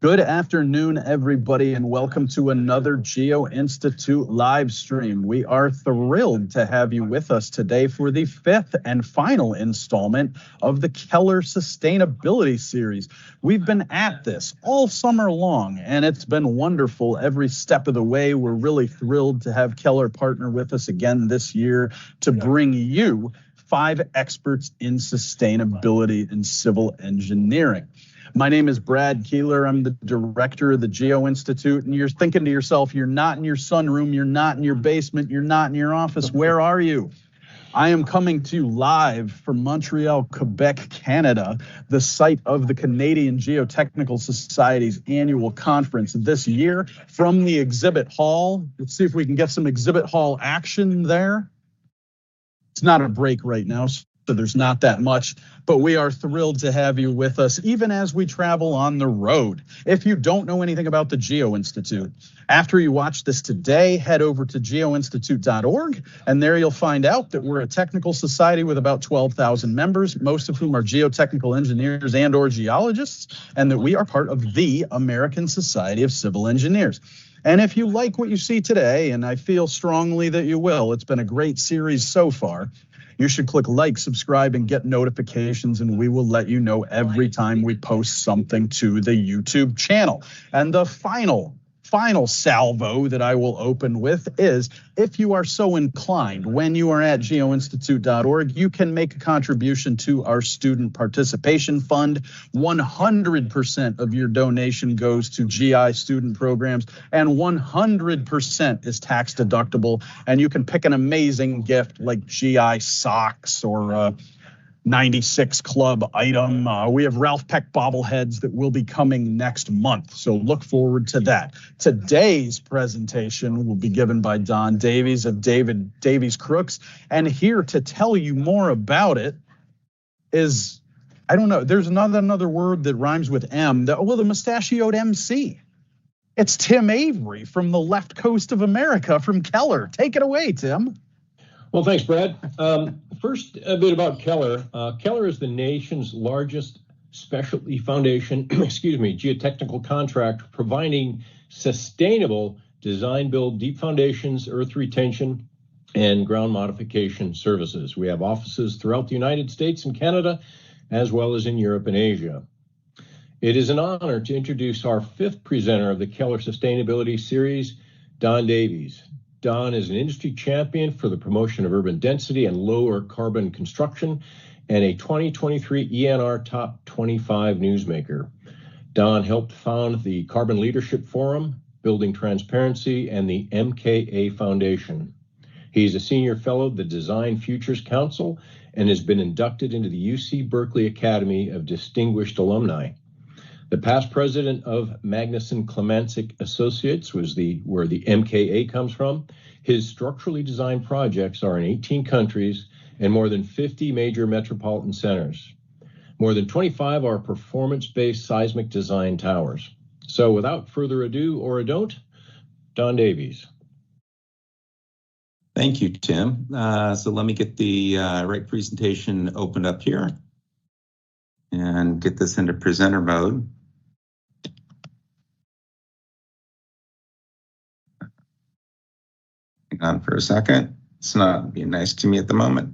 Good afternoon, everybody, and welcome to another Geo-Institute live stream. We are thrilled to have you with us today for the fifth and final installment of the Keller Sustainability Series. We've been at this all summer long, and it's been wonderful every step of the way. We're really thrilled to have Keller partner with us again this year to bring you 5 experts in sustainability and civil engineering. My name is Brad Keeler. I'm the director of the Geo-Institute, and you're thinking to yourself, you're not in your sunroom, you're not in your basement, you're not in your office. Where are you? I am coming to you live from Montreal, Quebec, Canada, the site of the Canadian Geotechnical Society's annual conference this year from the exhibit hall. Let's see if we can get some exhibit hall action there. It's not a break right now, so there's not that much, but we are thrilled to have you with us, even as we travel on the road. If you don't know anything about the Geo-Institute, after you watch this today, head over to geoinstitute.org, and there you'll find out that we're a technical society with about 12,000 members, most of whom are geotechnical engineers and or geologists, and that we are part of the American Society of Civil Engineers. And if you like what you see today, and I feel strongly that you will, it's been a great series so far, you should click like, subscribe, and get notifications, and we will let you know every time we post something to the YouTube channel. And the final salvo that I will open with is, if you are so inclined, when you are at geoinstitute.org, you can make a contribution to our student participation fund. 100% of your donation goes to GI student programs, and 100% is tax deductible. And you can pick an amazing gift like GI socks or 96 Club item. We have Ralph Peck bobbleheads that will be coming next month, so look forward to that. Today's presentation will be given by Don Davies of Davies-Crooks, and here to tell you more about it is, I don't know, there's another word that rhymes with M, the mustachioed MC. It's Tim Avery from the left coast of America from Keller. Take it away, Tim. Well, thanks, Brad. First, a bit about Keller. Keller is the nation's largest specialty foundation, geotechnical contractor providing sustainable design, build, deep foundations, earth retention, and ground modification services. We have offices throughout the United States and Canada, as well as in Europe and Asia. It is an honor to introduce our 5th presenter of the Keller Sustainability Series, Don Davies. Don is an industry champion for the promotion of urban density and lower carbon construction, and a 2023 ENR Top 25 newsmaker. Don helped found the Carbon Leadership Forum, Building Transparency, and the MKA Foundation. He's a senior fellow of the Design Futures Council and has been inducted into the UC Berkeley Academy of Distinguished Alumni. The past president of Magnusson Klemencic Associates where the MKA comes from. His structurally designed projects are in 18 countries and more than 50 major metropolitan centers. More than 25 are performance-based seismic design towers. So without further ado or a don't, Don Davies. Thank you, Tim. So let me get the right presentation opened up here and get this into presenter mode. Hang on for a second. It's not being nice to me at the moment.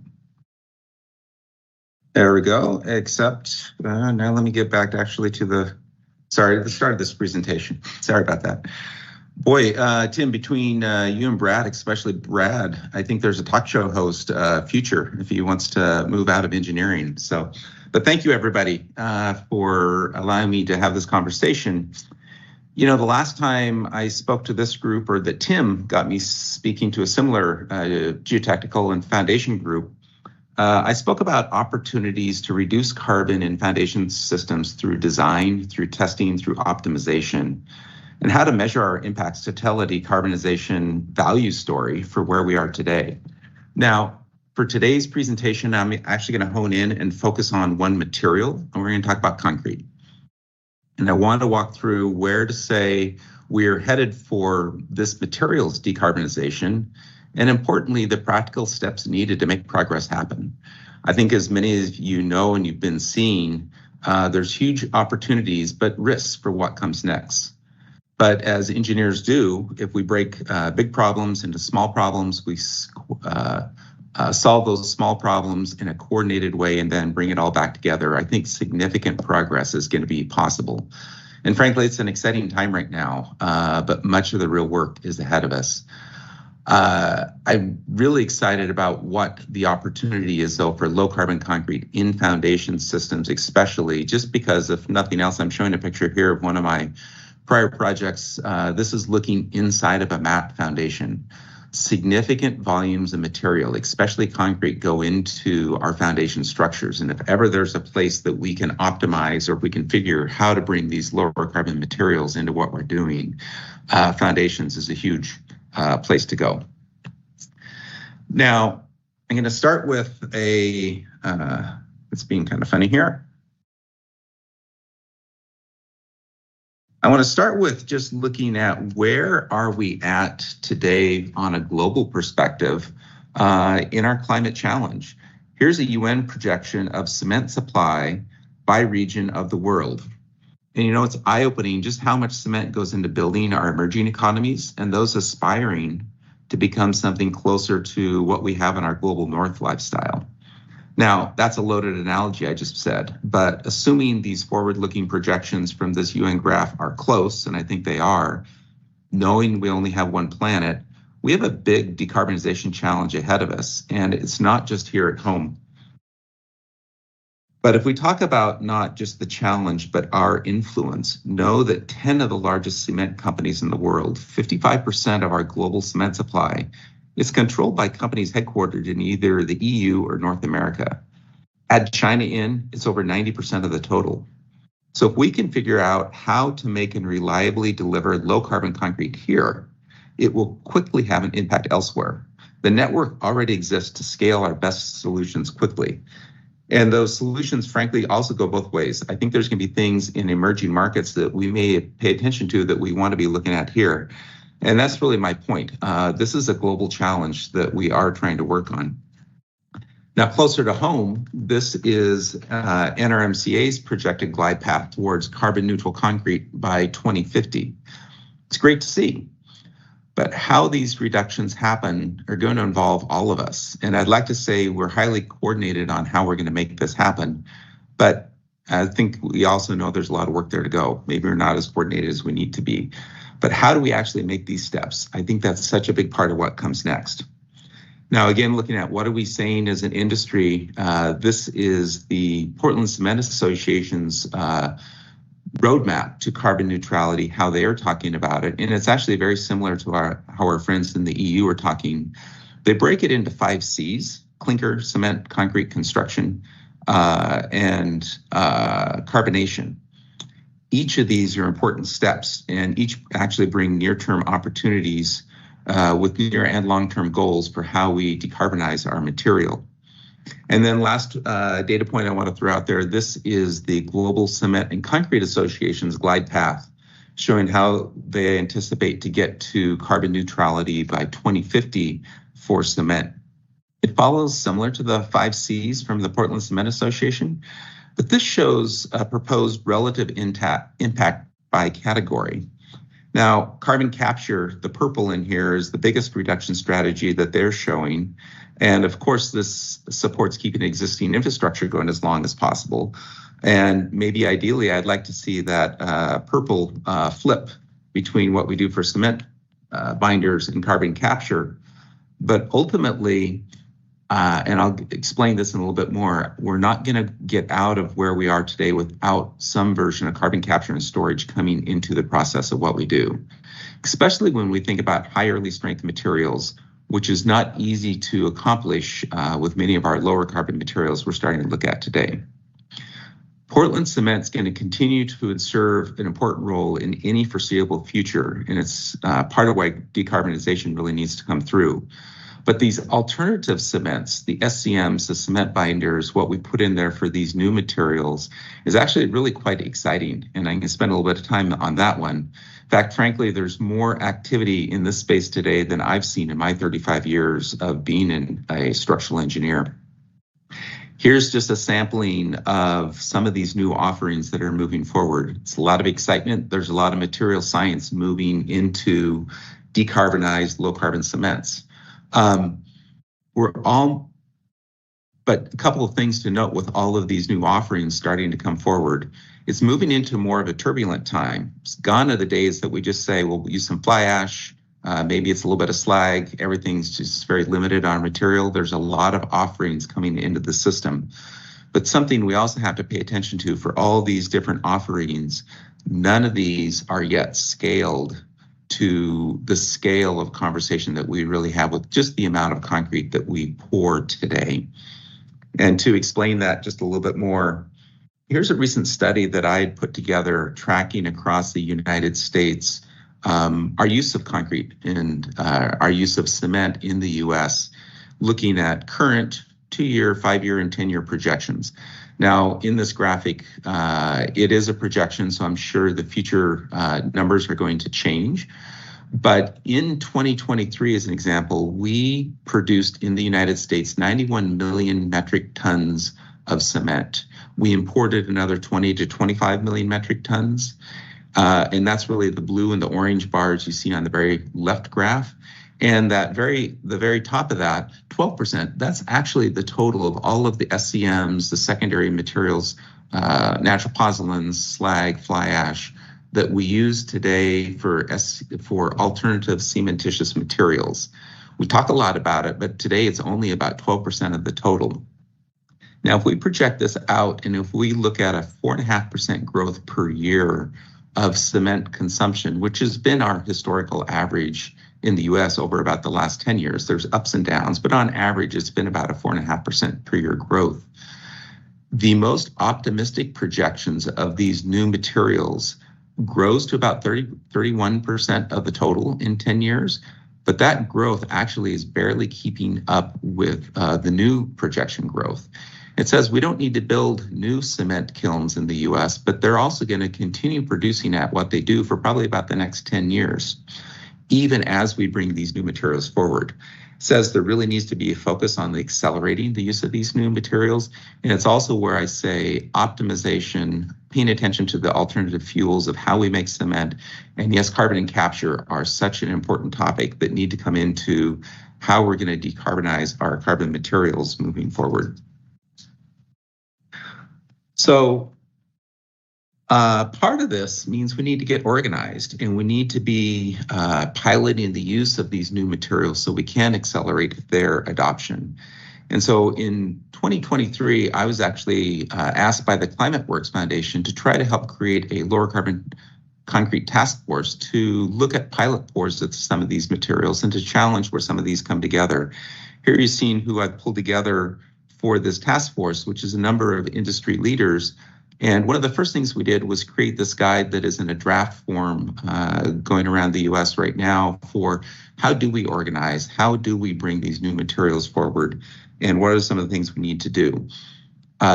There we go, except now let me get back actually to the start of this presentation. Sorry about that. Boy, Tim, between you and Brad, especially Brad, I think there's a talk show host future if he wants to move out of engineering. So, but thank you everybody for allowing me to have this conversation. You know, the last time I spoke to this group, or that Tim got me speaking to a similar geotechnical and foundation group, I spoke about opportunities to reduce carbon in foundation systems through design, through testing, through optimization, and how to measure our impacts to tell a decarbonization value story for where we are today. Now, for today's presentation, I'm actually going to hone in and focus on one material, and we're going to talk about concrete. And I want to walk through where to say we're headed for this material's decarbonization, and importantly, the practical steps needed to make progress happen. I think as many of you know and you've been seeing, There's huge opportunities, but risks for what comes next. But as engineers do, if we break big problems into small problems, we solve those small problems in a coordinated way and then bring it all back together, I think significant progress is going to be possible. And frankly, it's an exciting time right now, but much of the real work is ahead of us. I'm really excited about what the opportunity is, though, for low carbon concrete in foundation systems, especially just because, if nothing else, I'm showing a picture here of one of my prior projects. This is looking inside of a mat foundation. Significant volumes of material, especially concrete, go into our foundation structures. And if ever there's a place that we can optimize, or if we can figure how to bring these lower carbon materials into what we're doing, foundations is a huge place to go. Now, I'm going to start with it's being kind of funny here. I want to start with just looking at where are we at today on a global perspective in our climate challenge. Here's a UN projection of cement supply by region of the world. And it's eye-opening just how much cement goes into building our emerging economies and those aspiring to become something closer to what we have in our global north lifestyle. Now, that's a loaded analogy I just said, but assuming these forward-looking projections from this UN graph are close, and I think they are, knowing we only have one planet, we have a big decarbonization challenge ahead of us, and it's not just here at home. But if we talk about not just the challenge, but our influence, know that 10 of the largest cement companies in the world, 55% of our global cement supply, is controlled by companies headquartered in either the EU or North America. Add China in, it's over 90% of the total. So if we can figure out how to make and reliably deliver low carbon concrete here, it will quickly have an impact elsewhere. The network already exists to scale our best solutions quickly. And those solutions, frankly, also go both ways. I think there's going to be things in emerging markets that we may pay attention to that we want to be looking at here. And that's really my point. This is a global challenge that we are trying to work on. Now, closer to home, this is NRMCA's projected glide path towards carbon neutral concrete by 2050. It's great to see. But how these reductions happen are going to involve all of us. And I'd like to say we're highly coordinated on how we're going to make this happen. But I think we also know there's a lot of work there to go. Maybe we're not as coordinated as we need to be. But how do we actually make these steps? I think that's such a big part of what comes next. Now, again, looking at what are we saying as an industry, this is the Portland Cement Association's roadmap to carbon neutrality, how they are talking about it. And it's actually very similar to how our friends in the EU are talking. They break it into 5 C's: clinker, cement, concrete, construction, and carbonation. Each of these are important steps, and each actually bring near-term opportunities with near and long-term goals for how we decarbonize our material. And then last data point I want to throw out there, this is the Global Cement and Concrete Association's glide path, showing how they anticipate to get to carbon neutrality by 2050 for cement. It follows similar to the 5 C's from the Portland Cement Association, but this shows a proposed relative impact by category. Now, carbon capture, the purple in here, is the biggest reduction strategy that they're showing. And of course, this supports keeping existing infrastructure going as long as possible. And maybe ideally, I'd like to see that purple flip between what we do for cement binders and carbon capture. But ultimately, and I'll explain this in a little bit more, we're not going to get out of where we are today without some version of carbon capture and storage coming into the process of what we do, especially when we think about high early strength materials, which is not easy to accomplish with many of our lower carbon materials we're starting to look at today. Portland Cement is going to continue to serve an important role in any foreseeable future, and it's part of why decarbonization really needs to come through. But these alternative cements, the SCMs, the cement binders, what we put in there for these new materials is actually really quite exciting. And I'm going to spend a little bit of time on that one. In fact, frankly, there's more activity in this space today than I've seen in my 35 years of being a structural engineer. Here's just a sampling of some of these new offerings that are moving forward. It's a lot of excitement. There's a lot of material science moving into decarbonized low carbon cements. But a couple of things to note with all of these new offerings starting to come forward. It's moving into more of a turbulent time. It's gone are the days that we just say, well, we'll use some fly ash, maybe it's a little bit of slag, everything's just very limited on material. There's a lot of offerings coming into the system. But something we also have to pay attention to for all these different offerings, none of these are yet scaled to the scale of conversation that we really have with just the amount of concrete that we pour today. And to explain that just a little bit more, here's a recent study that I had put together tracking across the United States our use of concrete and our use of cement in the US, looking at current 2-year, 5-year, and 10-year projections. Now, in this graphic, it is a projection, so I'm sure the future numbers are going to change. But in 2023, as an example, we produced in the United States 91 million metric tons of cement. We imported another 20 to 25 million metric tons. And that's really the blue and the orange bars you see on the very left graph. And the very top of that, 12%, that's actually the total of all of the SCMs, the secondary materials, natural pozzolans, slag, fly ash, that we use today for alternative cementitious materials. We talk a lot about it, but today it's only about 12% of the total. Now, if we project this out and if we look at a 4.5% growth per year of cement consumption, which has been our historical average in the US over about the last 10 years, there's ups and downs, but on average, it's been about a 4.5% per year growth. The most optimistic projections of these new materials grows to about 31% of the total in 10 years, but that growth actually is barely keeping up with the new projection growth. It says we don't need to build new cement kilns in the US, but they're also going to continue producing at what they do for probably about the next 10 years, even as we bring these new materials forward. It says there really needs to be a focus on accelerating the use of these new materials. And it's also where I say optimization, paying attention to the alternative fuels of how we make cement. And yes, carbon and capture are such an important topic that need to come into how we're going to decarbonize our carbon materials moving forward. So part of this means we need to get organized and we need to be piloting the use of these new materials so we can accelerate their adoption. And so in 2023, I was actually asked by the ClimateWorks Foundation to try to help create a lower carbon concrete task force to look at pilot pours of some of these materials and to challenge where some of these come together. Here you've seen who I've pulled together for this task force, which is a number of industry leaders. And one of the first things we did was create this guide that is in a draft form going around the US right now for how do we organize, how do we bring these new materials forward, and what are some of the things we need to do.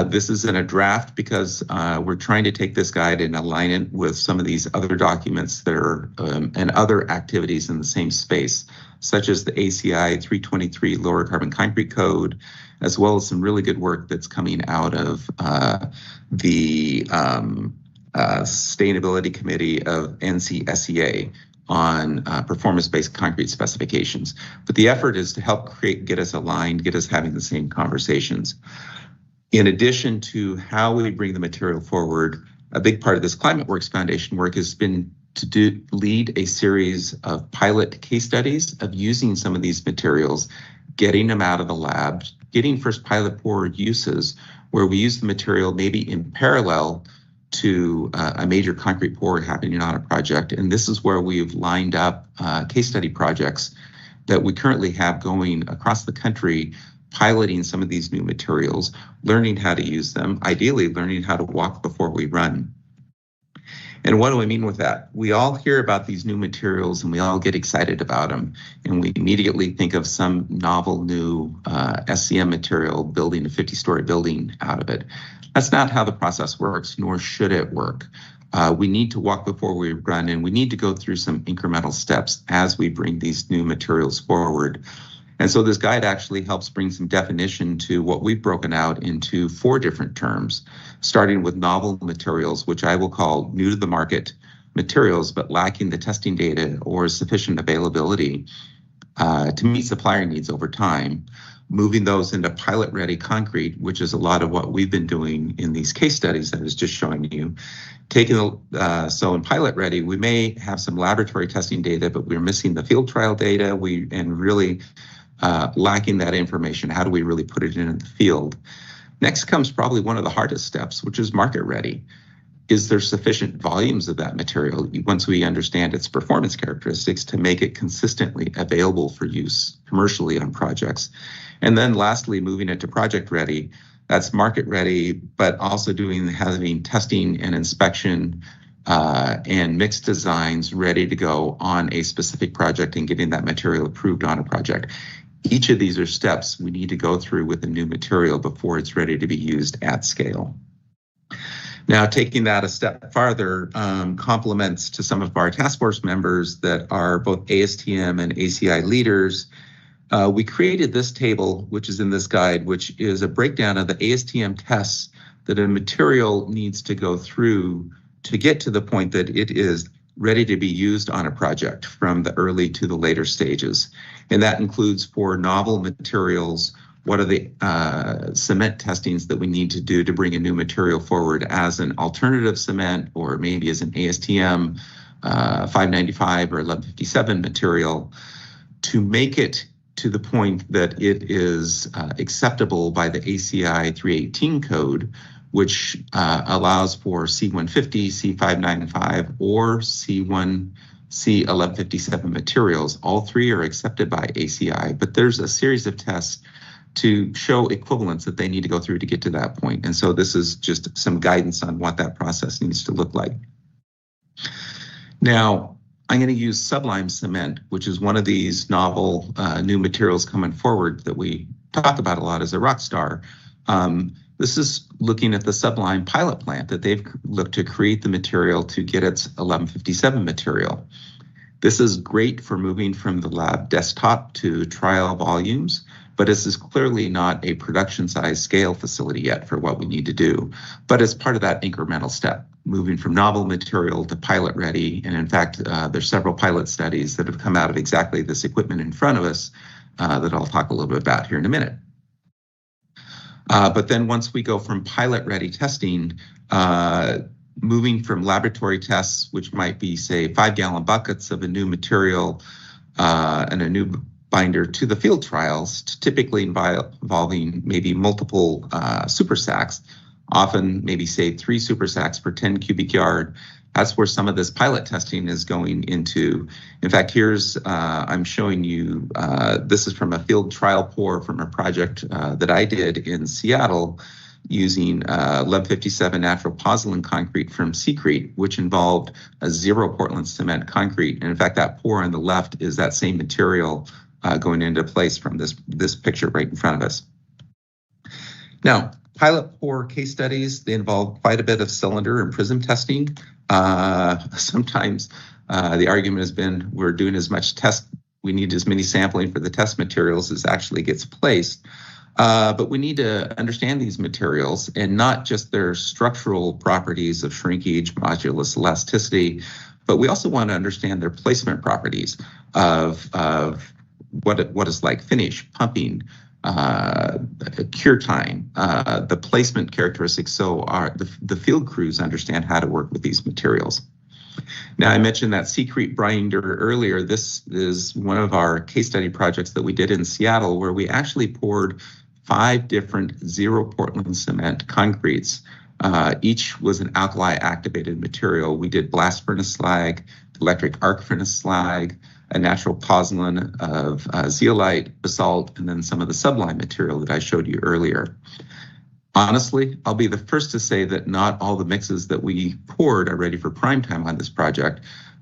This is in a draft because we're trying to take this guide and align it with some of these other documents that are and other activities in the same space, such as the ACI 323 Lower Carbon Concrete Code, as well as some really good work that's coming out of the Sustainability Committee of NCSEA on performance-based concrete specifications. But the effort is to help get us aligned, get us having the same conversations. In addition to how we bring the material forward, a big part of this ClimateWorks Foundation work has been to lead a series of pilot case studies of using some of these materials, getting them out of the lab, getting first pilot pour uses where we use the material maybe in parallel to a major concrete pour happening on a project. And this is where we've lined up case study projects that we currently have going across the country, piloting some of these new materials, learning how to use them, ideally learning how to walk before we run. And what do I mean with that? We all hear about these new materials and we all get excited about them. And we immediately think of some novel new SCM material building a 50-story building out of it. That's not how the process works, nor should it work. We need to walk before we run, and we need to go through some incremental steps as we bring these new materials forward. And so this guide actually helps bring some definition to what we've broken out into 4 different terms, starting with novel materials, which I will call new to the market materials, but lacking the testing data or sufficient availability to meet supplier needs over time. Moving those into pilot-ready concrete, which is a lot of what we've been doing in these case studies that I was just showing you. So in pilot-ready, we may have some laboratory testing data, but we're missing the field trial data. And really lacking that information. How do we really put it in the field? Next comes probably one of the hardest steps, which is market-ready. Is there sufficient volumes of that material once we understand its performance characteristics to make it consistently available for use commercially on projects? And then lastly, moving it to project ready, that's market ready, but also having testing and inspection and mixed designs ready to go on a specific project and getting that material approved on a project. Each of these are steps we need to go through with a new material before it's ready to be used at scale. Now, taking that a step farther, compliments to some of our task force members that are both ASTM and ACI leaders. We created this table, which is in this guide, which is a breakdown of the ASTM tests that a material needs to go through to get to the point that it is ready to be used on a project from the early to the later stages. And that includes for novel materials, what are the cement testings that we need to do to bring a new material forward as an alternative cement or maybe as an ASTM 595 or 1157 material to make it to the point that it is acceptable by the ACI 318 code, which allows for C150, C595, or C1157 materials. All 3 are accepted by ACI, but there's a series of tests to show equivalence that they need to go through to get to that point. And so this is just some guidance on what that process needs to look like. Now, I'm going to use sublime cement, which is one of these novel new materials coming forward that we talk about a lot as a rock star. This is looking at the sublime pilot plant that they've looked to create the material to get its 1157 material. This is great for moving from the lab desktop to trial volumes, but this is clearly not a production size scale facility yet for what we need to do. But it's part of that incremental step, moving from novel material to pilot ready. And in fact, there's several pilot studies that have come out of exactly this equipment in front of us that I'll talk a little bit about here in a minute. But then once we go from pilot ready testing, moving from laboratory tests, which might be say 5-gallon buckets of a new material and a new binder, to the field trials, typically involving maybe multiple super sacks, often maybe say 3 super sacks per 10 cubic yard. That's where some of this pilot testing is going into. In fact, here's, I'm showing you, this is from a field trial pour from a project that I did in Seattle using 1157 natural pozzolan concrete from Secrete, which involved a 0 Portland cement concrete. And in fact, that pour on the left is that same material going into place from this picture right in front of us. Now, pilot pour case studies, they involve quite a bit of cylinder and prism testing. Sometimes the argument has been we're doing as much test, we need as many sampling for the test materials as actually gets placed. But we need to understand these materials and not just their structural properties of shrinkage, modulus, elasticity, but we also want to understand their placement properties of what is like finish, pumping, cure time, the placement characteristics, so the field crews understand how to work with these materials. Now, I mentioned that Secrete binder earlier. This is one of our case study projects that we did in Seattle, where we actually poured 5 different 0 Portland cement concretes. Each was an alkali activated material. We did blast furnace slag, electric arc furnace slag, a natural pozzolan of zeolite, basalt, and then some of the sublime material that I showed you earlier. Honestly, I'll be the first to say that not all the mixes that we poured are ready for prime time on this project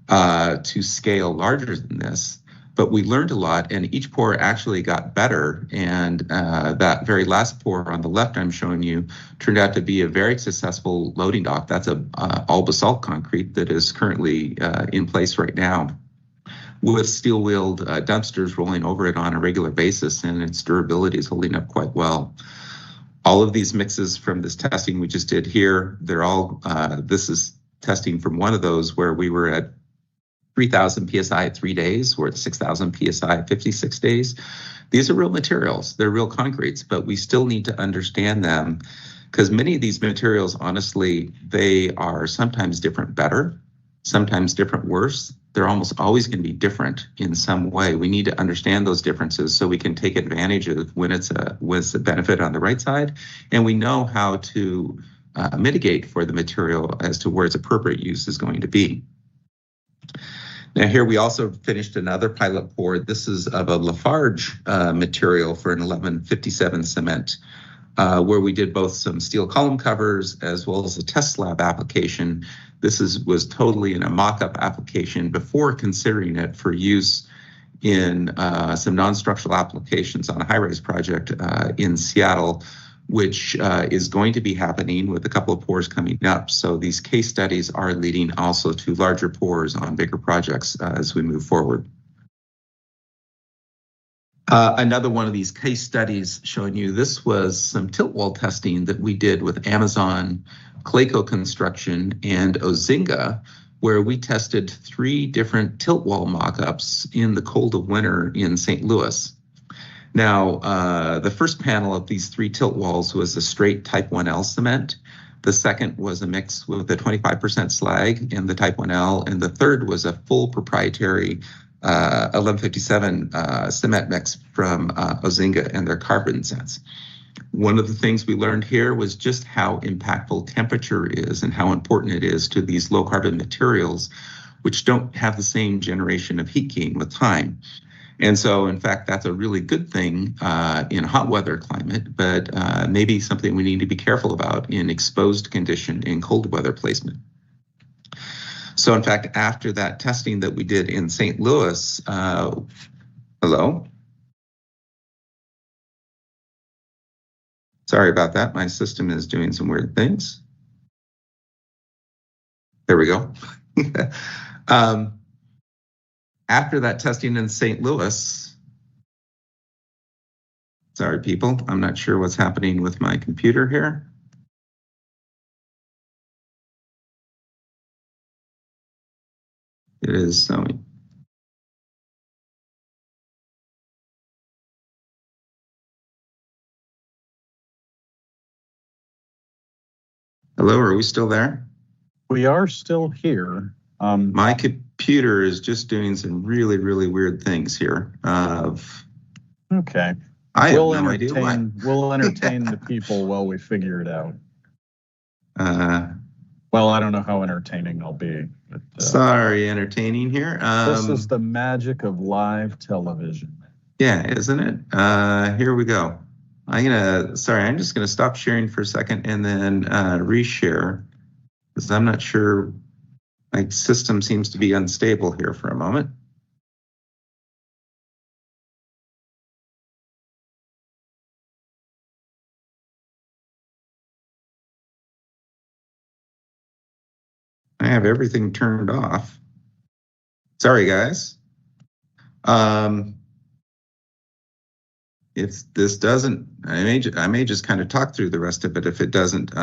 to scale larger than this, but we learned a lot and each pour actually got better. And that very last pour on the left I'm showing you turned out to be a very successful loading dock. That's a all basalt concrete that is currently in place right now. with steel-wheeled dumpsters rolling over it on a regular basis, and its durability is holding up quite well. All of these mixes from this testing we just did here, they're all, this is testing from one of those where we were at 3,000 PSI at 3 days. We're at 6,000 PSI at 56 days. These are real materials. They're real concretes, but we still need to understand them because many of these materials, honestly, they are sometimes different better, sometimes different worse. They're almost always going to be different in some way. We need to understand those differences so we can take advantage of when it's a benefit on the right side, and we know how to mitigate for the material as to where its appropriate use is going to be. Now here we also finished another pilot pour. This is of a Lafarge material for an 1157 cement, where we did both some steel column covers as well as a test slab application. This was totally in a mock-up application before considering it for use in some non-structural applications on a high-rise project in Seattle, which is going to be happening with a couple of pours coming up. So these case studies are leading also to larger pours on bigger projects as we move forward. Another one of these case studies showing you, this was some tilt wall testing that we did with Amazon, Clayco Construction, and Ozinga, where we tested 3 different tilt wall mock-ups in the cold of winter in St. Louis. Now, the first panel of these 3 tilt walls was a straight Type 1L cement. The second was a mix with a 25% slag in the Type 1L, and the third was a full proprietary 1157 cement mix from Ozinga and their carbon sets. One of the things we learned here was just how impactful temperature is and how important it is to these low carbon materials, which don't have the same generation of heat gain with time. And so, in fact, that's a really good thing in hot weather climate, but maybe something we need to be careful about in exposed condition in cold weather placement. So, in fact, after that testing that we did in St. Louis, hello? Sorry about that. My system is doing some weird things. There we go. After that testing in St. Louis, sorry, people, I'm not sure what's happening with my computer here. It is snowing. Hello, are we still there? We are still here. My computer is just doing some really, really weird things here. Okay. I have no idea why. We'll entertain the people while we figure it out. Well, I don't know how entertaining I'll be. But, sorry, entertaining here. This is the magic of live television. Yeah, isn't it? Here we go. I'm just gonna stop sharing for a second and then reshare, because I'm not sure. My system seems to be unstable here for a moment. I have everything turned off. Sorry, guys. If this doesn't, I may just kind of talk through the rest of it if it doesn't.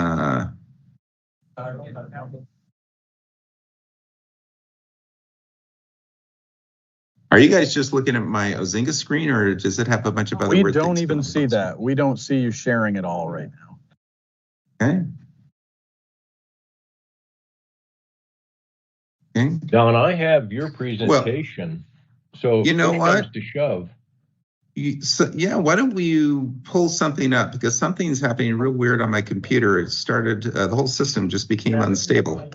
Are you guys just looking at my Ozinga screen, or does it have a bunch of other weird things? We don't even see that. We don't see you sharing it all right now. Okay. Okay. Don, I have your presentation. So you know what? Comes to shove. Yeah, why don't we pull something up, because something's happening real weird on my computer. It started, the whole system just became unstable.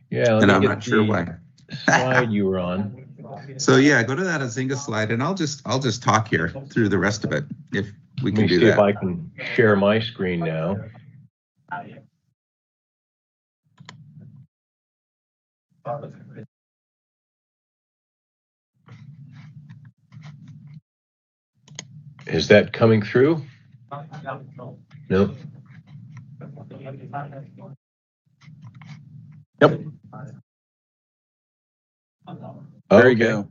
Yeah, and I'm not sure why. Slide you were on. So yeah, go to that Ozinga slide, and I'll just talk here through the rest of it if we can do that. Let me see if I can share my screen now. Is that coming through? No. Yep. There you go.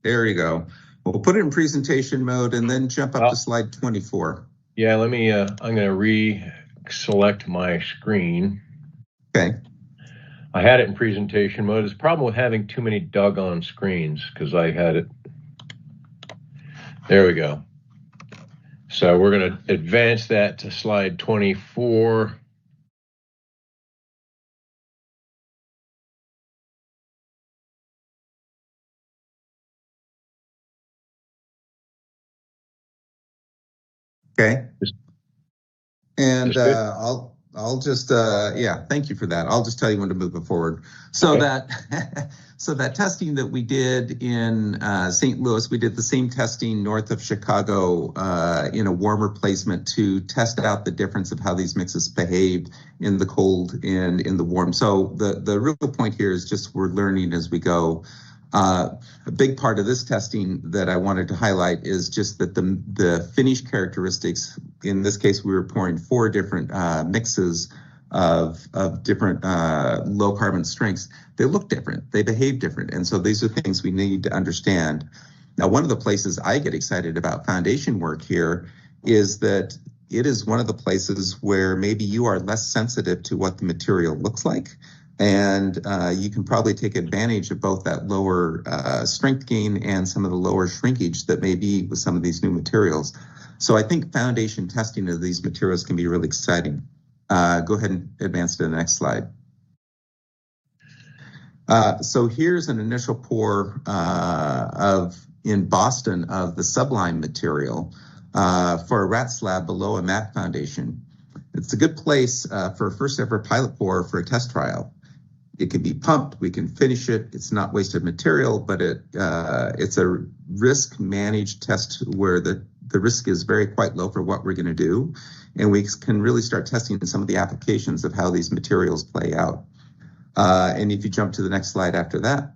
There you go. We'll put it in presentation mode and then jump up to slide 24. Yeah, let me, I'm going to re-select my screen. Okay. I had it in presentation mode. It's a problem with having too many doggone screens because I had it. There we go. So we're going to advance that to slide 24. Okay. And I'll just thank you for that. I'll just tell you when to move it forward. So that testing that we did in St. Louis, we did the same testing north of Chicago in a warmer placement to test out the difference of how these mixes behaved in the cold and in the warm. So the real point here is just we're learning as we go. A big part of this testing that I wanted to highlight is just that the finish characteristics, in this case, we were pouring 4 different mixes of different low carbon strengths. They look different, they behave different. And so these are things we need to understand. Now, one of the places I get excited about foundation work here is that it is one of the places where maybe you are less sensitive to what the material looks like. And you can probably take advantage of both that lower strength gain and some of the lower shrinkage that may be with some of these new materials. So I think foundation testing of these materials can be really exciting. Go ahead and advance to the next slide. So here's an initial pour in Boston of the sublime material for a rat slab below a mat foundation. It's a good place for a first ever pilot pour for a test trial. It can be pumped, we can finish it. It's not wasted material, but it's a risk managed test where the risk is quite low for what we're going to do. And we can really start testing some of the applications of how these materials play out. And if you jump to the next slide after that,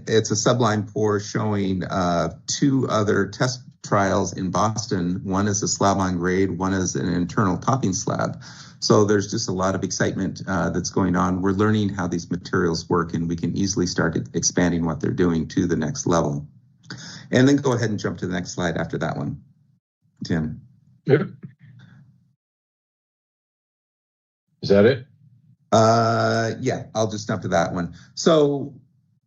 it's a sublime pour showing 2 other test trials in Boston. One is a slab on grade, one is an internal topping slab. So there's just a lot of excitement that's going on. We're learning how these materials work, and we can easily start expanding what they're doing to the next level. And then go ahead and jump to the next slide after that one, Tim. Yep. Is that it? Yeah, I'll just jump to that one. So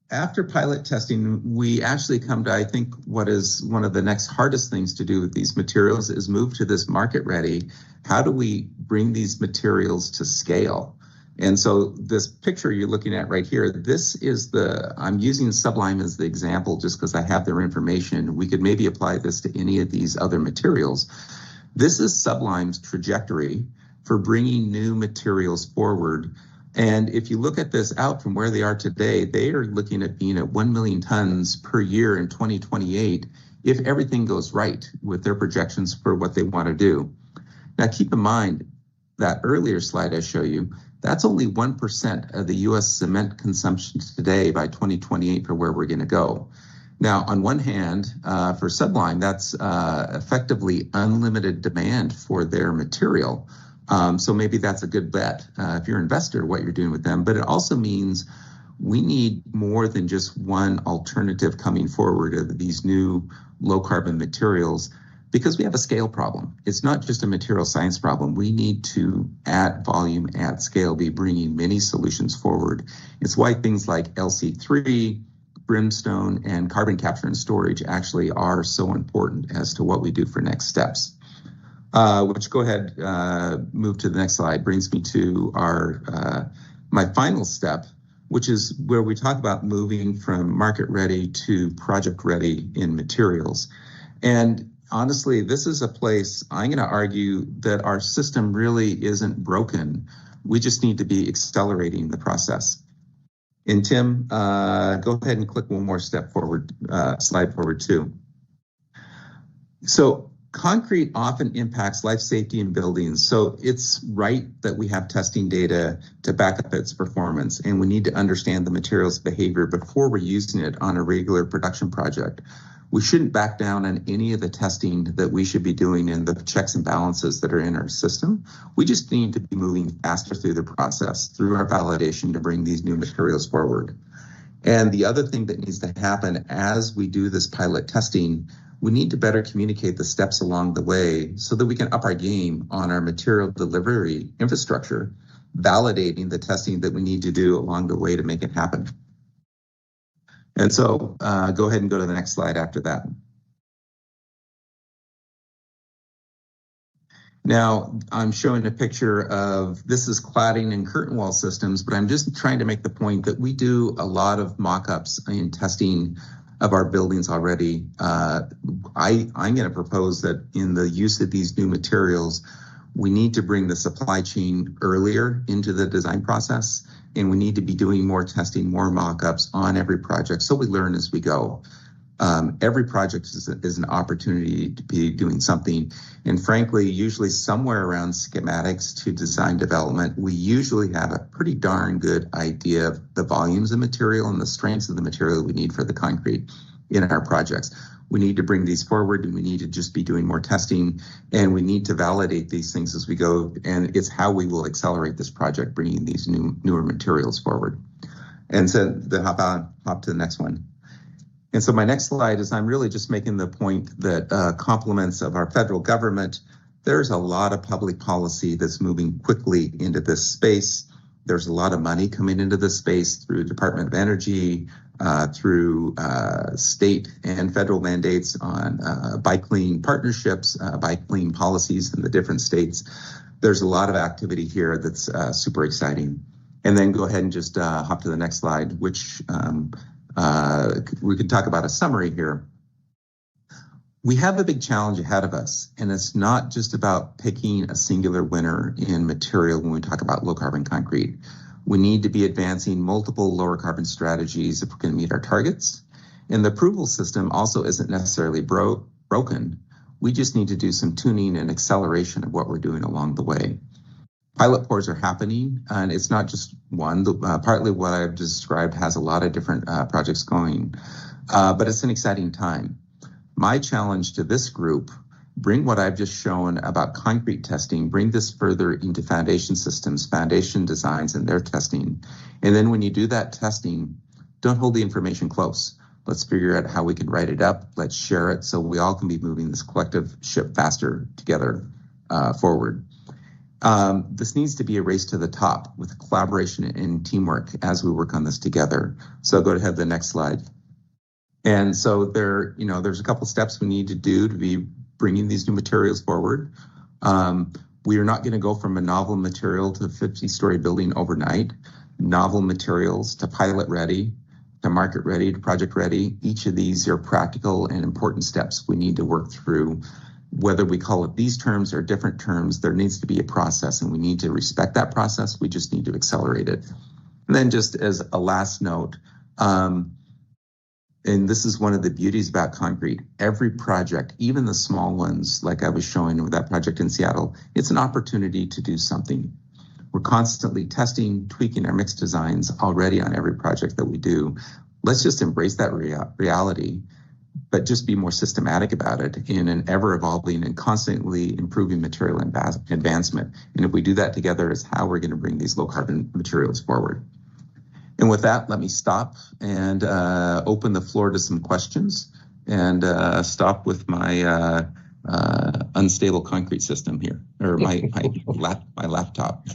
after pilot testing, we actually come to, I think, what is one of the next hardest things to do with these materials is move to this market ready. How do we bring these materials to scale? And so this picture you're looking at right here, this is I'm using Sublime as the example just because I have their information. We could maybe apply this to any of these other materials. This is Sublime's trajectory for bringing new materials forward. And if you look at this out from where they are today, they are looking at being at 1 million tons per year in 2028 if everything goes right with their projections for what they want to do. Now, keep in mind that earlier slide I show you, that's only 1% of the US cement consumption today by 2028 for where we're going to go. Now, on one hand, for Sublime, that's effectively unlimited demand for their material. So maybe that's a good bet if you're an investor, what you're doing with them. But it also means we need more than just one alternative coming forward of these new low carbon materials because we have a scale problem. It's not just a material science problem. We need to, at volume, at scale, be bringing many solutions forward. It's why things like LC3, brimstone, and carbon capture and storage actually are so important as to what we do for next steps. Which go ahead, move to the next slide, brings me to my final step, which is where we talk about moving from market ready to project ready in materials. And honestly, this is a place I'm going to argue that our system really isn't broken. We just need to be accelerating the process. And Tim, go ahead and click one more step forward, slide forward too. So concrete often impacts life safety in buildings, so it's right that we have testing data to back up its performance, and we need to understand the material's behavior before we're using it on a regular production project. We shouldn't back down on any of the testing that we should be doing in the checks and balances that are in our system. We just need to be moving faster through the process, through our validation to bring these new materials forward. And the other thing that needs to happen as we do this pilot testing, we need to better communicate the steps along the way so that we can up our game on our material delivery infrastructure, validating the testing that we need to do along the way to make it happen. And so go ahead and go to the next slide after that. Now, I'm showing a picture of, this is cladding and curtain wall systems, but I'm just trying to make the point that we do a lot of mock-ups and testing of our buildings already. I'm going to propose that in the use of these new materials, we need to bring the supply chain earlier into the design process, and we need to be doing more testing, more mock-ups on every project so we learn as we go. Every project is an opportunity to be doing something. And frankly, usually somewhere around schematics to design development, we usually have a pretty darn good idea of the volumes of material and the strengths of the material we need for the concrete in our projects. We need to bring these forward, and we need to just be doing more testing, and we need to validate these things as we go. And it's how we will accelerate this project, bringing these newer materials forward. And so then hop to the next one. And so my next slide is, I'm really just making the point that compliments of our federal government, there's a lot of public policy that's moving quickly into this space. There's a lot of money coming into this space through Department of Energy, through state and federal mandates on bike lane partnerships, bike lane policies in the different states. There's a lot of activity here that's super exciting. And then go ahead and just hop to the next slide, which we can talk about a summary here. We have a big challenge ahead of us, and it's not just about picking a singular winner in material when we talk about low carbon concrete. We need to be advancing multiple lower carbon strategies if we're going to meet our targets. And the approval system also isn't necessarily broken. We just need to do some tuning and acceleration of what we're doing along the way. Pilot pours are happening, and it's not just one. Partly what I've described has a lot of different projects going, but it's an exciting time. My challenge to this group, bring what I've just shown about concrete testing, bring this further into foundation systems, foundation designs, and their testing. And then when you do that testing, don't hold the information close. Let's figure out how we can write it up. Let's share it so we all can be moving this collective ship faster together forward. This needs to be a race to the top with collaboration and teamwork as we work on this together. So go ahead to the next slide. And so there's a couple steps we need to do to be bringing these new materials forward. We are not going to go from a novel material to a 50-story building overnight. Novel materials to pilot ready, to market ready, to project ready. Each of these are practical and important steps we need to work through. Whether we call it these terms or different terms, there needs to be a process, and we need to respect that process. We just need to accelerate it. And then just as a last note, and this is one of the beauties about concrete, every project, even the small ones, like I was showing with that project in Seattle, it's an opportunity to do something. We're constantly testing, tweaking our mixed designs already on every project that we do. Let's just embrace that reality, but just be more systematic about it in an ever-evolving and constantly improving material advancement. And if we do that together, is how we're going to bring these low-carbon materials forward. And with that, let me stop and open the floor to some questions, and stop with my unstable concrete system here, or my laptop.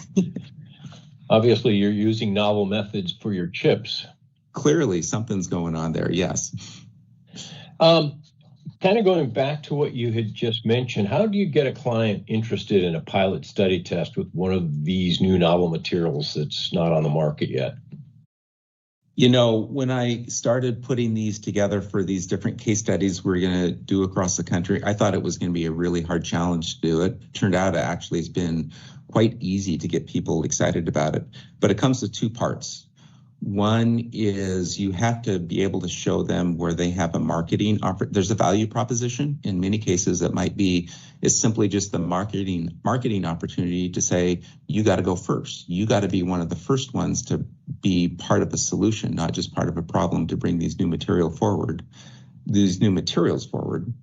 Obviously, you're using novel methods for your chips. Clearly, something's going on there, yes. Kind of going back to what you had just mentioned, how do you get a client interested in a pilot study test with one of these new novel materials that's not on the market yet? You know, when I started putting these together for these different case studies we're going to do across the country, I thought it was going to be a really hard challenge to do it. Turned out it actually has been quite easy to get people excited about it. But it comes to two parts. One is you have to be able to show them where they have a marketing offer. There's a value proposition. In many cases, it might be, it's simply just the marketing opportunity to say, you got to go first. You got to be one of the first ones to be part of a solution, not just part of a problem, to bring these new material forward. these new materials forward.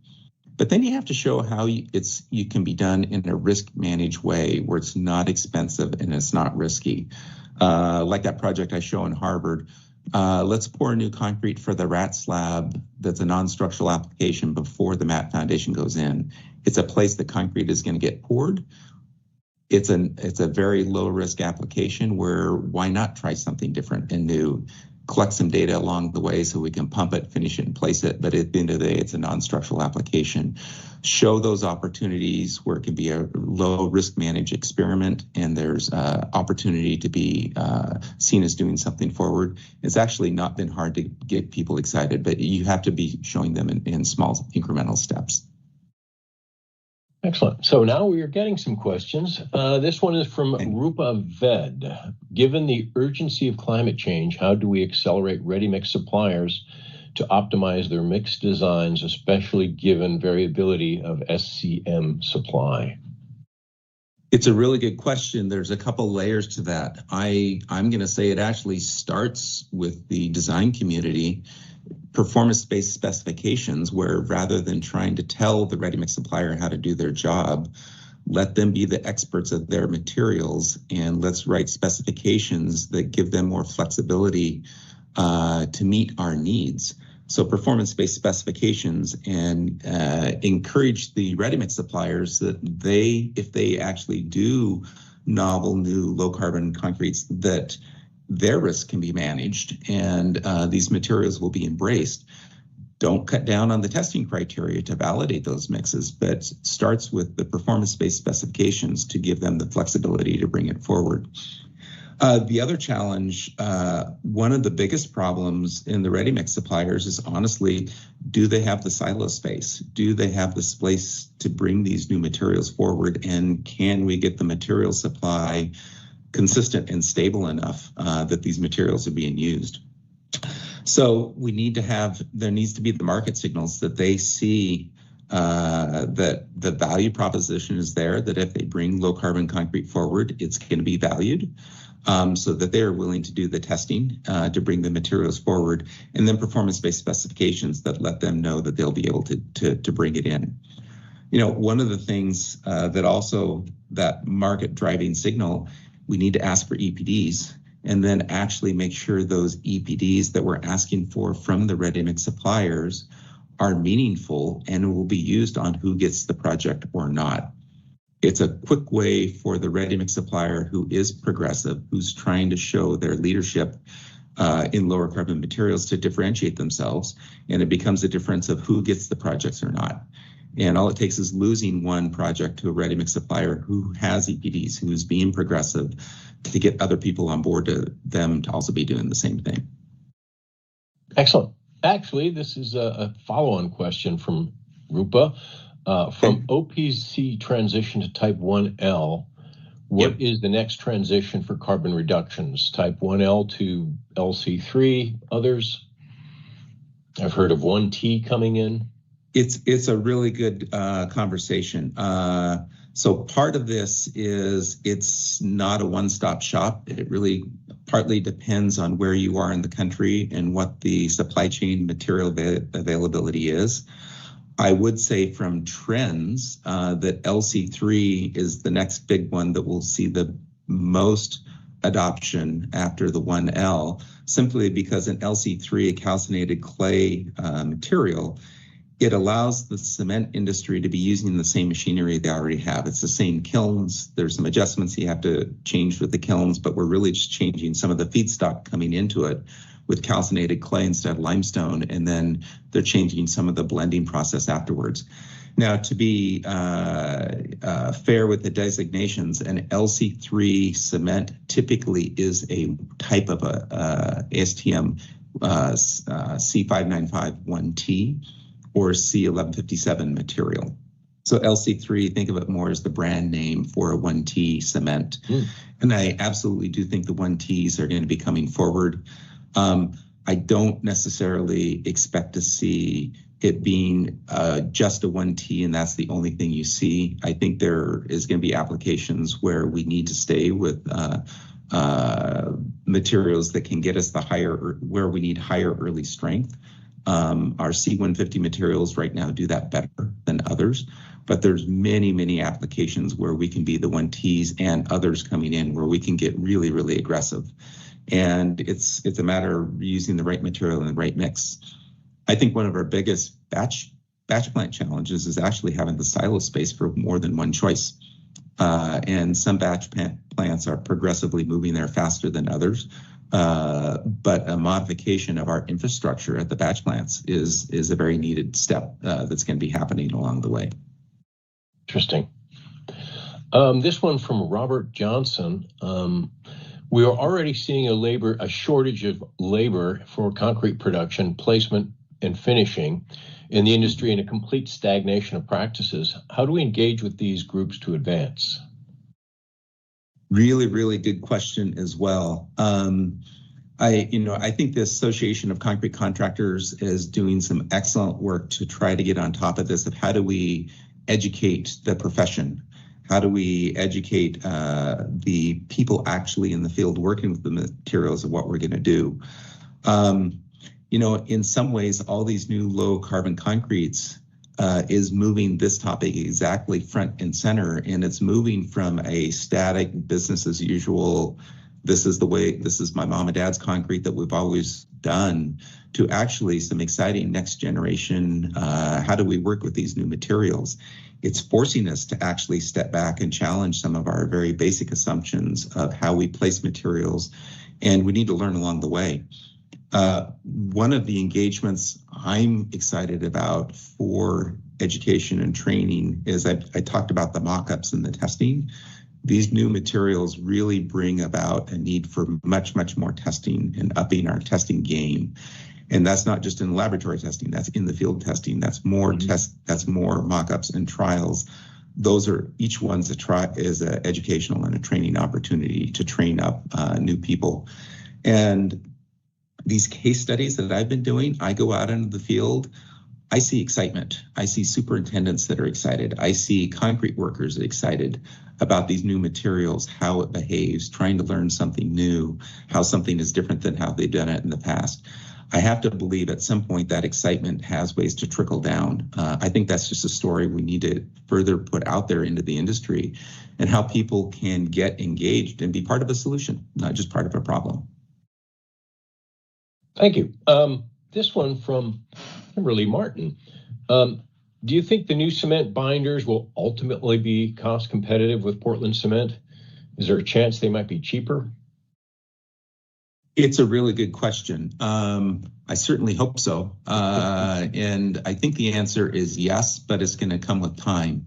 But then you have to show how you can be done in a risk-managed way where it's not expensive and it's not risky. Like that project I show in Harvard, let's pour new concrete for the rat slab that's a non-structural application before the mat foundation goes in. It's a place that concrete is going to get poured. It's a very low-risk application where why not try something different and new? Collect some data along the way so we can pump it, finish it, and place it. But at the end of the day, it's a non-structural application. Show those opportunities where it can be a low-risk managed experiment and there's opportunity to be seen as doing something forward. It's actually not been hard to get people excited, but you have to be showing them in small incremental steps. Excellent. So now we are getting some questions. This one is from Rupa Ved. Given the urgency of climate change, how do we accelerate ready-mix suppliers to optimize their mix designs, especially given variability of SCM supply? It's a really good question. There's a couple layers to that. I'm going to say it actually starts with the design community. Performance-based specifications, where rather than trying to tell the ready-mix supplier how to do their job, let them be the experts of their materials, and let's write specifications that give them more flexibility to meet our needs. So performance-based specifications, and encourage the ready-mix suppliers that if they actually do novel, new, low-carbon concretes, that their risk can be managed and these materials will be embraced. Don't cut down on the testing criteria to validate those mixes, but starts with the performance-based specifications to give them the flexibility to bring it forward. The other challenge, one of the biggest problems in the ready-mix suppliers is honestly, do they have the silo space? Do they have the space to bring these new materials forward? And can we get the material supply consistent and stable enough that these materials are being used? So there needs to be the market signals that they see that the value proposition is there, that if they bring low carbon concrete forward, it's going to be valued, so that they're willing to do the testing to bring the materials forward, and then performance-based specifications that let them know that they'll be able to bring it in. You know, one of the things that market driving signal, we need to ask for EPDs and then actually make sure those EPDs that we're asking for from the ready-mix suppliers are meaningful and will be used on who gets the project or not. It's a quick way for the ready-mix supplier who is progressive, who's trying to show their leadership in lower carbon materials to differentiate themselves, and it becomes a difference of who gets the projects or not. And all it takes is losing one project to a ready-mix supplier who has EPDs, who is being progressive, to get other people on board to them to also be doing the same thing. Excellent. Actually, this is a follow-on question from Rupa. From OPC transition to type 1L, what is the next transition for carbon reductions? Type 1L to LC3, others? I've heard of 1T coming in. It's a really good conversation. So part of this is it's not a one-stop shop. It really partly depends on where you are in the country and what the supply chain material availability is. I would say from trends that LC3 is the next big one that will see the most adoption after the 1L, simply because an LC3, a calcinated clay material, it allows the cement industry to be using the same machinery they already have. It's the same kilns. There's some adjustments you have to change with the kilns, but we're really just changing some of the feedstock coming into it with calcinated clay instead of limestone, and then they're changing some of the blending process afterwards. Now, to be fair with the designations, an LC3 cement typically is a type of a ASTM C5951T or C1157 material. So LC3, think of it more as the brand name for a 1T cement. And I absolutely do think the 1Ts are going to be coming forward. I don't necessarily expect to see it being just a 1T and that's the only thing you see. I think there is going to be applications where we need to stay with materials that can get us where we need higher early strength. Our C150 materials right now do that better than others, but there's many, many applications where we can be the 1Ts and others coming in where we can get really, really aggressive. And it's a matter of using the right material and the right mix. I think one of our biggest batch plant challenges is actually having the silo space for more than one choice. And some batch plants are progressively moving there faster than others. But a modification of our infrastructure at the batch plants is a very needed step that's going to be happening along the way. Interesting. This one from Robert Johnson. We are already seeing a shortage of labor for concrete production, placement, and finishing in the industry, and a complete stagnation of practices. How do we engage with these groups to advance? Really, really good question as well. I think the Association of Concrete Contractors is doing some excellent work to try to get on top of this, of how do we educate the profession? How do we educate the people actually in the field working with the materials of what we're going to do? In some ways, all these new low carbon concretes is moving this topic exactly front and center, and it's moving from a static business as usual, this is my mom and dad's concrete that we've always done, to actually some exciting next generation, how do we work with these new materials? It's forcing us to actually step back and challenge some of our very basic assumptions of how we place materials, and we need to learn along the way. One of the engagements I'm excited about for education and training is I talked about the mock-ups and the testing. These new materials really bring about a need for much, much more testing and upping our testing game. And that's not just in laboratory testing, that's in the field testing. That's more that's more mock-ups and trials. Those are each one's is an educational and a training opportunity to train up new people. And these case studies that I've been doing, I go out into the field, I see excitement. I see superintendents that are excited. I see concrete workers excited about these new materials, how it behaves, trying to learn something new, how something is different than how they've done it in the past. I have to believe at some point that excitement has ways to trickle down. I think that's just a story we need to further put out there into the industry, and how people can get engaged and be part of a solution, not just part of a problem. Thank you. This one from Kimberly Martin. Do you think the new cement binders will ultimately be cost competitive with Portland cement? Is there a chance they might be cheaper? It's a really good question. I certainly hope so. And I think the answer is yes, but it's going to come with time.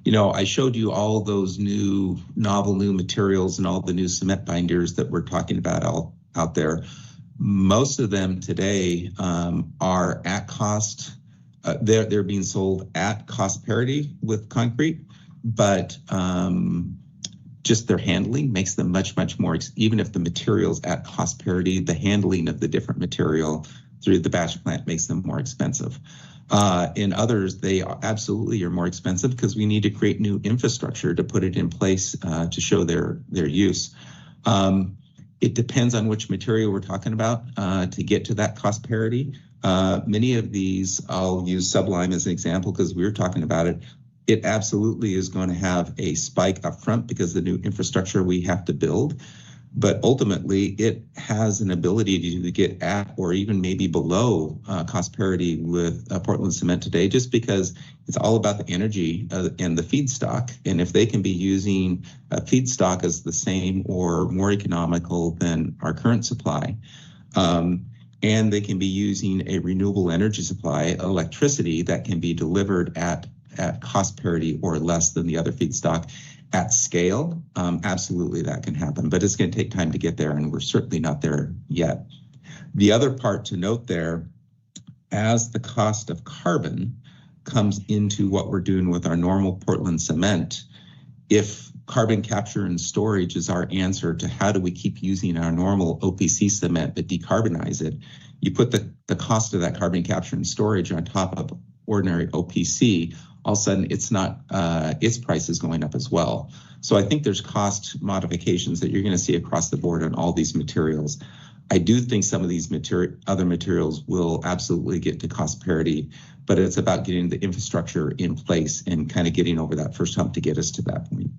I showed you all those novel new materials and all the new cement binders that we're talking about out there. Most of them today are at cost. They're being sold at cost parity with concrete, but just their handling makes them much, much more, even if the material's at cost parity, the handling of the different material through the batch plant makes them more expensive. In others, they absolutely are more expensive because we need to create new infrastructure to put it in place to show their use. It depends on which material we're talking about to get to that cost parity. Many of these, I'll use Sublime as an example because we were talking about it. It absolutely is going to have a spike up front because of the new infrastructure we have to build. But ultimately, it has an ability to get at or even maybe below cost parity with Portland cement today, just because it's all about the energy and the feedstock. And if they can be using a feedstock as the same or more economical than our current supply, and they can be using a renewable energy supply, electricity that can be delivered at cost parity or less than the other feedstock at scale, absolutely that can happen, but it's going to take time to get there, and we're certainly not there yet. The other part to note there, as the cost of carbon comes into what we're doing with our normal Portland cement, if carbon capture and storage is our answer to how do we keep using our normal OPC cement but decarbonize it, you put the cost of that carbon capture and storage on top of ordinary OPC, all of a sudden it's not, its price is going up as well. So I think there's cost modifications that you're going to see across the board on all these materials. I do think some of these other materials will absolutely get to cost parity, but it's about getting the infrastructure in place and kind of getting over that first hump to get us to that point.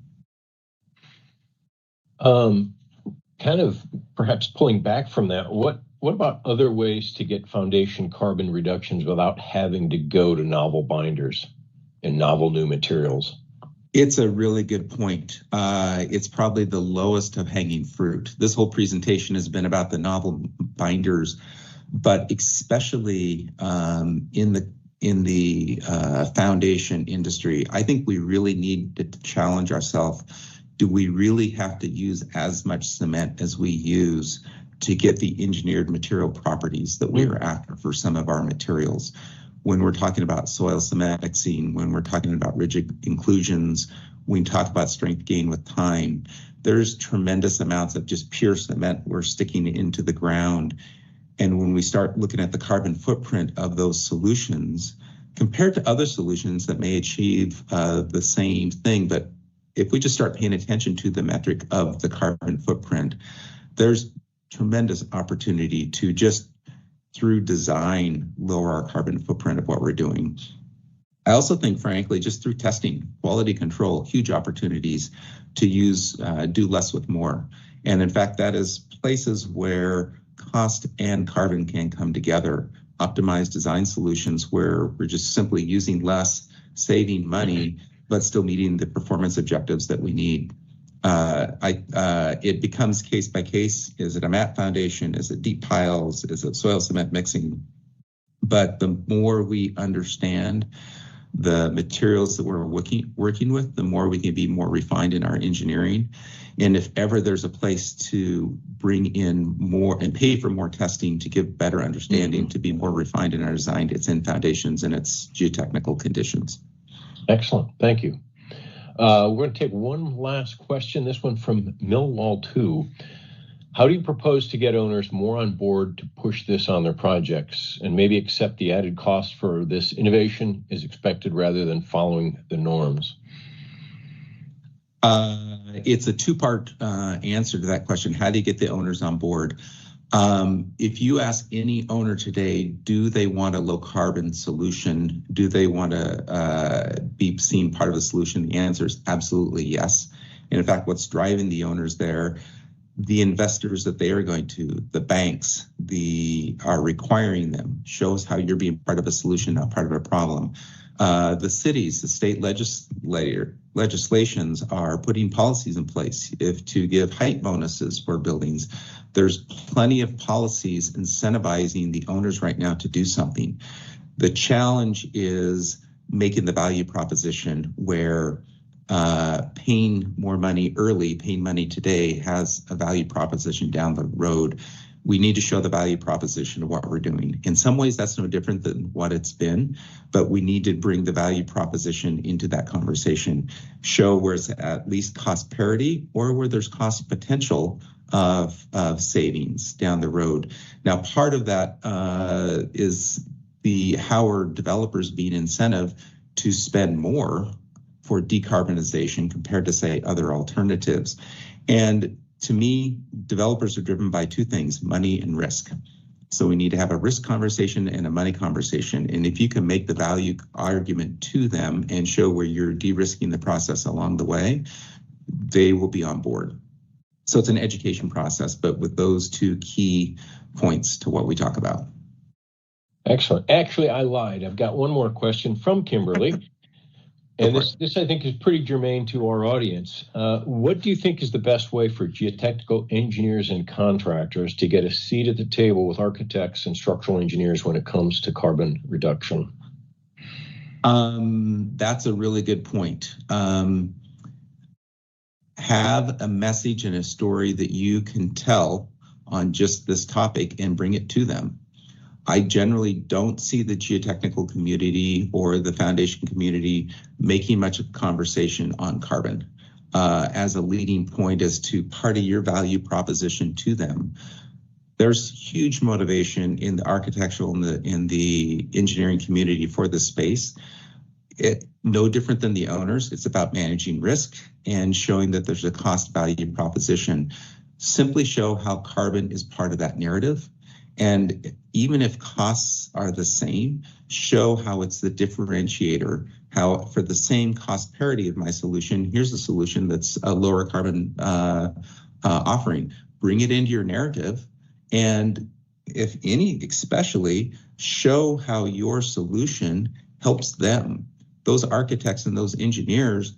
Kind of perhaps pulling back from that, what about other ways to get foundation carbon reductions without having to go to novel binders and novel new materials? It's a really good point. It's probably the lowest of hanging fruit. This whole presentation has been about the novel binders, but especially in the foundation industry, I think we really need to challenge ourselves. Do we really have to use as much cement as we use to get the engineered material properties that we are after for some of our materials? When we're talking about soil cement mixing, when we're talking about rigid inclusions, we talk about strength gain with time, there's tremendous amounts of just pure cement we're sticking into the ground. And when we start looking at the carbon footprint of those solutions, compared to other solutions that may achieve the same thing, but if we just start paying attention to the metric of the carbon footprint, there's tremendous opportunity to just through design lower our carbon footprint of what we're doing. I also think, frankly, just through testing, quality control, huge opportunities to use, do less with more. And in fact, that is places where cost and carbon can come together, optimized design solutions where we're just simply using less, saving money, but still meeting the performance objectives that we need. It becomes case by case. Is it a mat foundation? Is it deep piles? Is it soil cement mixing? But the more we understand the materials that we're working with, the more we can be more refined in our engineering. And if ever there's a place to bring in more and pay for more testing to give better understanding, to be more refined in our design, it's in foundations and it's geotechnical conditions. Excellent. Thank you. We're going to take one last question, this one from Millwall 2. How do you propose to get owners more on board to push this on their projects and maybe accept the added cost for this innovation is expected rather than following the norms? It's a two-part answer to that question. How do you get the owners on board? If you ask any owner today, do they want a low carbon solution? Do they want to be seen part of the solution? The answer is absolutely yes. And in fact, what's driving the owners there, the investors that they are going to, the banks, are requiring them, shows how you're being part of a solution, not part of a problem. The cities, the state legislations are putting policies in place to give height bonuses for buildings. There's plenty of policies incentivizing the owners right now to do something. The challenge is making the value proposition where paying more money early, paying money today has a value proposition down the road. We need to show the value proposition of what we're doing. In some ways, that's no different than what it's been, but we need to bring the value proposition into that conversation, show where it's at least cost parity or where there's cost potential of savings down the road. Now, part of that is how are developers being incentive to spend more for decarbonization compared to, say, other alternatives. And to me, developers are driven by two things, money and risk. So we need to have a risk conversation and a money conversation. And if you can make the value argument to them and show where you're de-risking the process along the way, they will be on board. So it's an education process, but with those two key points to what we talk about. Excellent. Actually, I lied. I've got one more question from Kimberly. And this, I think, is pretty germane to our audience. What do you think is the best way for geotechnical engineers and contractors to get a seat at the table with architects and structural engineers when it comes to carbon reduction? That's a really good point. Have a message and a story that you can tell on just this topic and bring it to them. I generally don't see the geotechnical community or the foundation community making much of a conversation on carbon as a leading point as to part of your value proposition to them. There's huge motivation in the architectural and in the engineering community for this space. No different than the owners. It's about managing risk and showing that there's a cost value proposition. Simply show how carbon is part of that narrative. And even if costs are the same, show how it's the differentiator, how for the same cost parity of my solution, here's a solution that's a lower carbon offering. Bring it into your narrative, and if any, especially show how your solution helps them. Those architects and those engineers,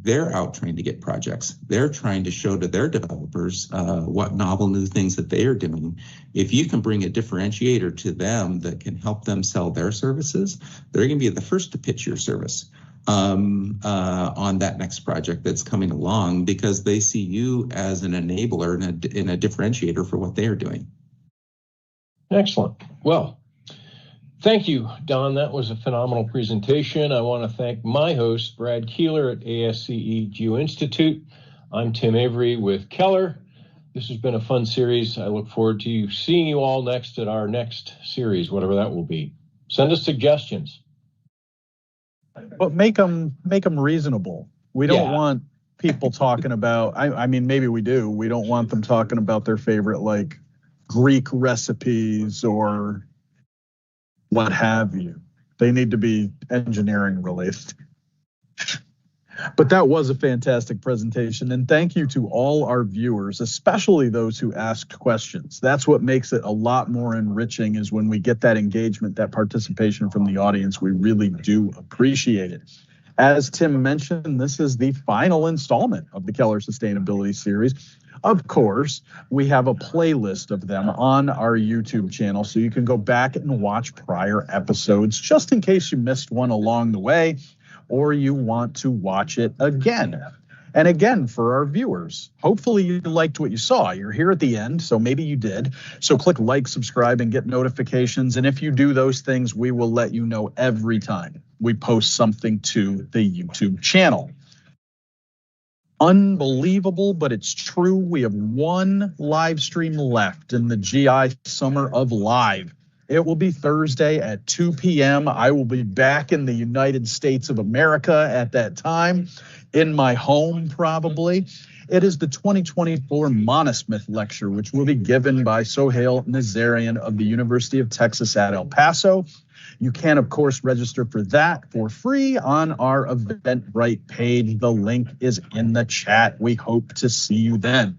they're out trying to get projects. They're trying to show to their developers what novel new things that they are doing. If you can bring a differentiator to them that can help them sell their services, they're going to be the first to pitch your service on that next project that's coming along, because they see you as an enabler and a differentiator for what they are doing. Excellent. Well, thank you, Don. That was a phenomenal presentation. I want to thank my host, Brad Keeler at ASCE Geo-Institute. I'm Tim Avery with Keller. This has been a fun series. I look forward to seeing you all next at our next series, whatever that will be. Send us suggestions. But make them reasonable. We don't want people talking about, I mean, maybe we do. We don't want them talking about their favorite, like, Greek recipes or what have you. They need to be engineering related. But that was a fantastic presentation, and thank you to all our viewers, especially those who asked questions. That's what makes it a lot more enriching, is when we get that engagement, that participation from the audience. We really do appreciate it. As Tim mentioned, this is the final installment of the Keller Sustainability Series. Of course, we have a playlist of them on our YouTube channel, so you can go back and watch prior episodes just in case you missed one along the way, or you want to watch it again. And again, for our viewers, hopefully you liked what you saw. You're here at the end, so maybe you did. So click like, subscribe, and get notifications. And if you do those things, we will let you know every time we post something to the YouTube channel. Unbelievable, but it's true. We have one live stream left in the GI Summer of Live. It will be Thursday at 2 p.m. I will be back in the United States of America at that time, in my home probably. It is the 2024 Monosmith Lecture, which will be given by Sohail Nazarian of the University of Texas at El Paso. You can, of course, register for that for free on our Eventbrite page. The link is in the chat. We hope to see you then.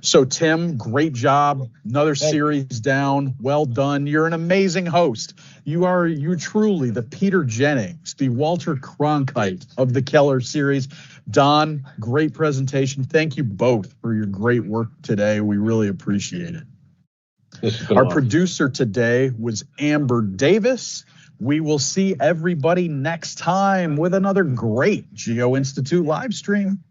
So, Tim, great job. Another series down. Well done. You're an amazing host. You're truly the Peter Jennings, the Walter Cronkite of the Keller series. Don, great presentation. Thank you both for your great work today. We really appreciate it. Our producer today was Amber Davis. We will see everybody next time with another great Geo-Institute live stream.